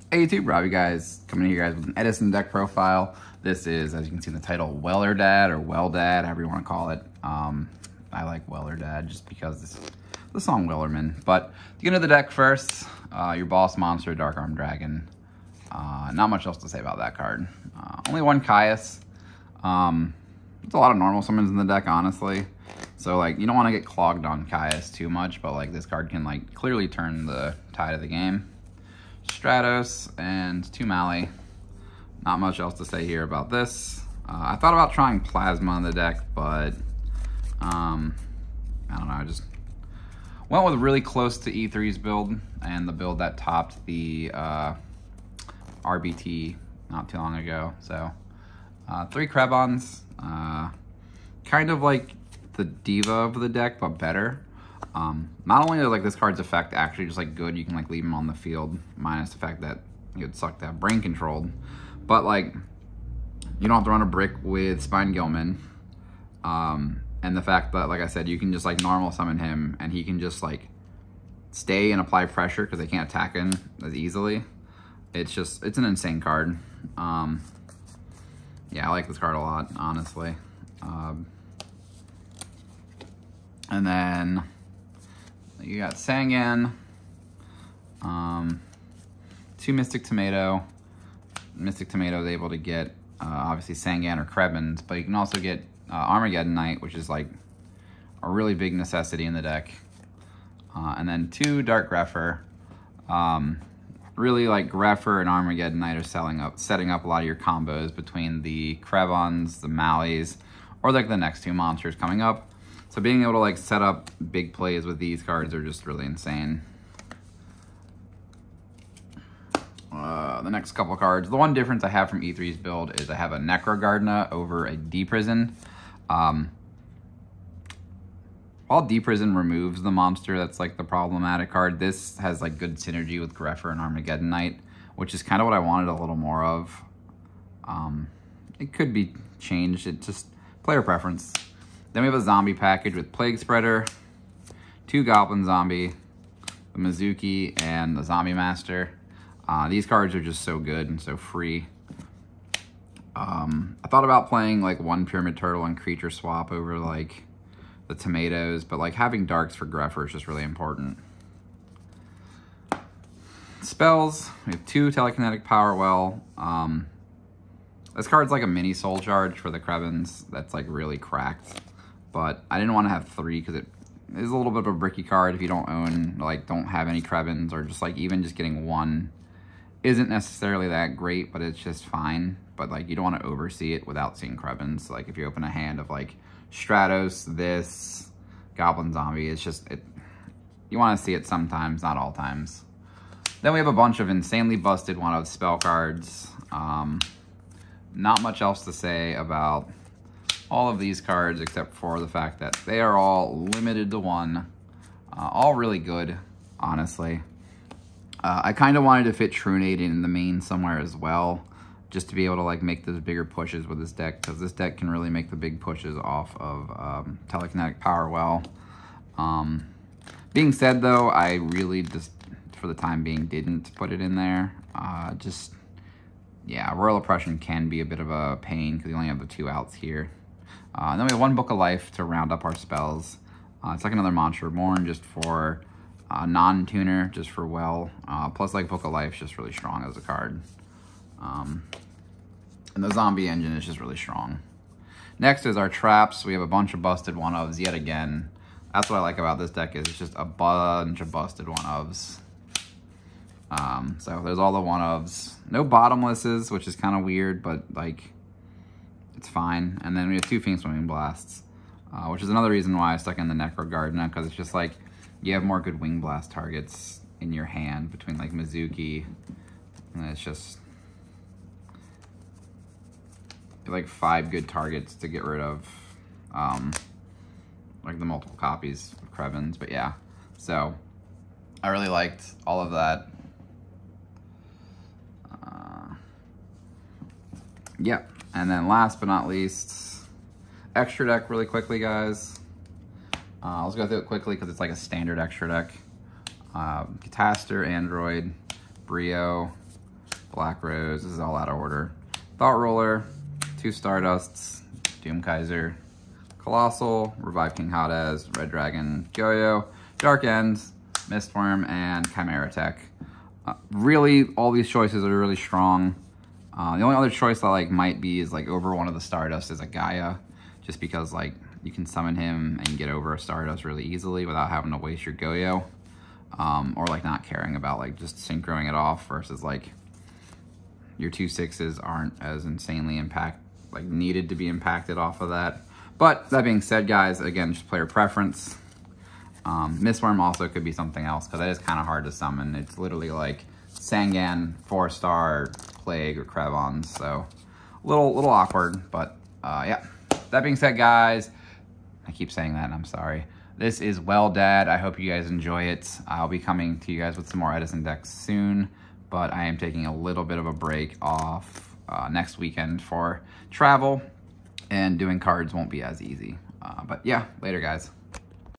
Hey YouTube, Rob, you guys, coming to you guys with an Edison deck profile. This is, as you can see in the title, WellerDAD or WellerDAD, however you want to call it. I like WellerDAD just because it's the song Wellerman. But to get into the deck first, your boss monster, Dark Arm Dragon. Not much else to say about that card. Only one Caius. There's a lot of normal summons in the deck, honestly. So, like, you don't want to get clogged on Caius too much, but, like, this card can, like, clearly turn the tide of the game. Stratos and 2 Mali. Not much else to say here about this. I thought about trying Plasma on the deck, but I don't know. I just went with really close to E3's build and the build that topped the RBT not too long ago. So 3 Krebons, kind of like the diva of the deck, but better. Not only is like this card's effect actually just like good, you can like leave him on the field, minus the fact that it would suck to have brain controlled, but like you don't have to run a brick with Spine Gilman, and the fact that, like I said, you can just like normal summon him and he can just like stay and apply pressure because they can't attack him as easily. It's an insane card. Yeah, I like this card a lot, honestly. And then you got Sangan, 2 Mystic Tomato. Mystic Tomato is able to get, obviously, Sangan or Krebons, but you can also get Armageddon Knight, which is, like, a really big necessity in the deck. And then 2 Dark Grepher. Really, like, Grepher and Armageddon Knight are setting up a lot of your combos between the Krebons, the Malis, or, like, the next 2 monsters coming up. So being able to like set up big plays with these cards are just really insane. The next couple of cards. The one difference I have from E3's build is I have a Necrogardna over a D-Prison. While D-Prison removes the monster that's like the problematic card, this has like good synergy with Grepher and Armageddon Knight, which is kind of what I wanted a little more of. It could be changed. It's just player preference. Then we have a zombie package with Plague Spreader, 2 Goblin Zombie, the Mizuki, and the Zombie Master. These cards are just so good and so free. I thought about playing like 1 Pyramid Turtle and Creature Swap over like the Tomatoes, but like having Darks for Grepher is just really important. Spells, we have 2 Telekinetic Power Well. This card's like a mini Soul Charge for the Krebons that's like really cracked. But I didn't want to have 3 because it is a little bit of a bricky card if you don't own, like, don't have any Krebons, or just, like, even just getting 1 isn't necessarily that great, but it's just fine. But, like, you don't want to oversee it without seeing Krebons. Like, if you open a hand of, like, Stratos, this, Goblin Zombie, it's just, you want to see it sometimes, not all times. Then we have a bunch of insanely busted one-of spell cards. Not much else to say about all of these cards except for the fact that they are all limited to 1. All really good, honestly. I kind of wanted to fit Trunade in the main somewhere as well, just to be able to like make those bigger pushes with this deck, because this deck can really make the big pushes off of Telekinetic Power Well. Being said, though, I really just, for the time being, didn't put it in there. Yeah, Royal Oppression can be a bit of a pain because you only have the 2 outs here. And then we have 1 Book of Life to round up our spells. It's like another Monster Reborn just for non-tuner, just for well. Plus, like, Book of Life is just really strong as a card. And the Zombie Engine is just really strong. Next is our Traps. We have a bunch of busted 1-ofs yet again. That's what I like about this deck, is it's just a bunch of busted 1-ofs. So there's all the 1-ofs. No bottomlesses, which is kind of weird, but, like, it's fine. And then we have 2 Fiend Swimming Blasts, which is another reason why I stuck in the Necrogardna, because it's just like you have more good Wing Blast targets in your hand between like Mizuki, and it's just like 5 good targets to get rid of like the multiple copies of Krebons. But yeah, so I really liked all of that. Yeah. And then last but not least, extra deck really quickly, guys. Let's go through it quickly because it's like a standard extra deck. Cataster, Android, Brio, Black Rose, this is all out of order. Thought Roller, 2 Stardusts, Doom Kaiser, Colossal, Revive King Hades, Red Dragon, Goyo, Dark Ends, Mistworm, and Chimera Tech. Really, all these choices are really strong. The only other choice that like might be is like over one of the Stardust is a Gaia, just because like you can summon him and get over a Stardust really easily without having to waste your Goyo, or like not caring about like just synchroing it off versus like your 2/6s aren't as insanely needed to be impacted off of that. But that being said, guys, again, just player preference. Mistworm also could be something else because that is kind of hard to summon. It's literally like Sangan, 4-star, Plague, or Krevons, so a little awkward, but yeah. That being said, guys, I keep saying that and I'm sorry. This is WellerDAD. I hope you guys enjoy it. I'll be coming to you guys with some more Edison decks soon, but I am taking a little bit of a break off next weekend for travel, and doing cards won't be as easy. But yeah, later, guys.